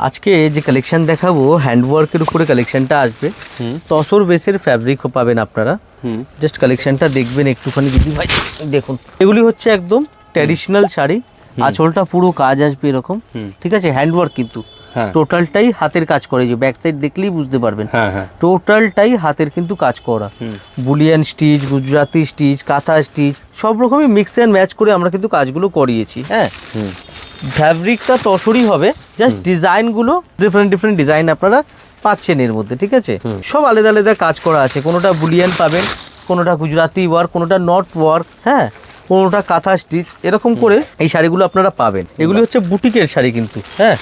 আজকে যে কালেকশন দেখাবো হ্যান্ডওয়ার্কের উপরে কালেকশনটা আসবে। তসর বেসের ফ্যাব্রিকও পাবেন আপনারা। জাস্ট কালেকশনটা দেখবেন একটুখানি দিদি ভাই, দেখুন এগুলি হচ্ছে একদম ট্র্যাডিশনাল শাড়ি। আঁচলটা পুরো কাজ আসবে এরকম, ঠিক আছে? হ্যান্ডওয়ার্ক কিন্তু টোটালটাই হাতের কাজ করে, যে ব্যাক সাইড দেখলেই বুঝতে পারবেন টোটালটাই হাতের কিন্তু কাজ করা। বুলিয়ান স্টিচ, গুজরাটি স্টিচ, কাঁথা স্টিচ সব রকমই মিক্স অ্যান্ড ম্যাচ করে আমরা কিন্তু কাজগুলো করিয়েছি। হ্যাঁ, ফ্যাব্রিকটা তসরই হবে, জাস্ট ডিজাইনগুলো ডিফারেন্ট ডিজাইন আপনারা পাচ্ছেন এর মধ্যে, ঠিক আছে? সব আলাদা আলাদা কাজ করা আছে, কোনোটা বুলিয়ান পাবেন, কোনোটা গুজরাটি ওয়ার্ক, কোনোটা নট ওয়ার্ক, হ্যাঁ, কোনোটা কাঁথা স্টিচ, এরকম করে এই শাড়িগুলো আপনারা পাবেন। এগুলি হচ্ছে বুটিকের শাড়ি কিন্তু, হ্যাঁ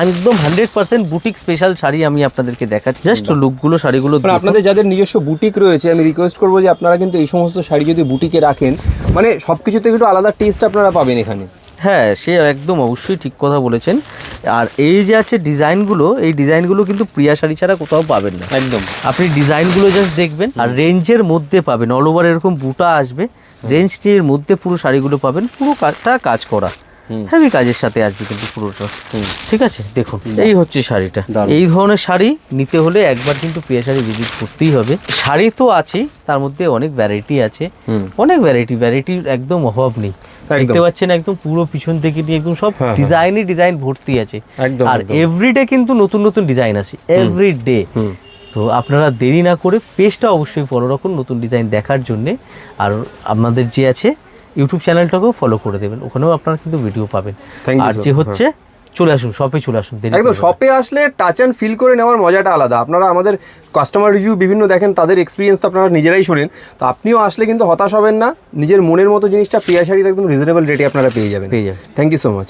একদম 100% বুটিক স্পেশাল শাড়ি আমি আপনাদেরকে দেখাচ্ছি। জাস্ট লুকগুলো শাড়িগুলো আপনাদের যাদের নিজস্ব বুটিক রয়েছে, আমি রিকোয়েস্ট করবো যে আপনারা কিন্তু এই সমস্ত শাড়ি যদি বুটিকে রাখেন, মানে সব কিছুতে একটু আলাদা টেস্ট আপনারা পাবেন এখানে। হ্যাঁ, সে একদম অবশ্যই ঠিক কথা বলেছেন। আর এই যে আছে ডিজাইনগুলো, এই ডিজাইনগুলো কিন্তু প্রিয়া শাড়ি ছাড়া কোথাও পাবেন না। একদম আপনি ডিজাইনগুলো জাস্ট দেখবেন, আর রেঞ্জের মধ্যে পাবেন, অল ওভার এরকম বুটা আসবে, রেঞ্জটির মধ্যে পুরো শাড়িগুলো পাবেন, পুরো কাজটা কাজ করা, হেভি কাজের সাথে আসবে কিন্তু পুরোটা। ঠিক আছে, দেখুন এই হচ্ছে শাড়িটা। এই ধরনের শাড়ি নিতে হলে একবার কিন্তু প্রিয়া শাড়ি ভিজিট করতেই হবে। শাড়ি তো আছেই, তার মধ্যে অনেক ভ্যারাইটি আছে, অনেক ভ্যারাইটির একদম অভাব নেই। দেখতে পাচ্ছেন একদম পুরো পিছন থেকে নিয়ে একদম সব ডিজাইন ভর্তি আছে। আর এভরিডে কিন্তু নতুন নতুন ডিজাইন আছে, এভরিডে। তো আপনারা দেরি না করে পেজটা অবশ্যই ফলো রাখুন নতুন ডিজাইন দেখার জন্যে। আর আপনাদের যে আছে ইউটিউব চ্যানেলটাকেও ফলো করে দেবেন, ওখানেও আপনারা কিন্তু ভিডিও পাবেন। আর যে হচ্ছে চলে আসুন, শপে চলে আসুন। একদম শপে আসলে টাচ অ্যান্ড ফিল করে নেওয়ার মজাটা আলাদা। আপনারা আমাদের কাস্টমার রিভিউ বিভিন্ন দেখেন, তাদের এক্সপিরিয়েন্স তো আপনারা নিজেরাই শোনেন। তো আপনিও আসলে কিন্তু হতাশ হবেন না, নিজের মনের মতো জিনিসটা প্রিয়া শাড়িতে একদম রিজনেবল রেটে আপনারা পেয়ে যাবেন। Thank you so much.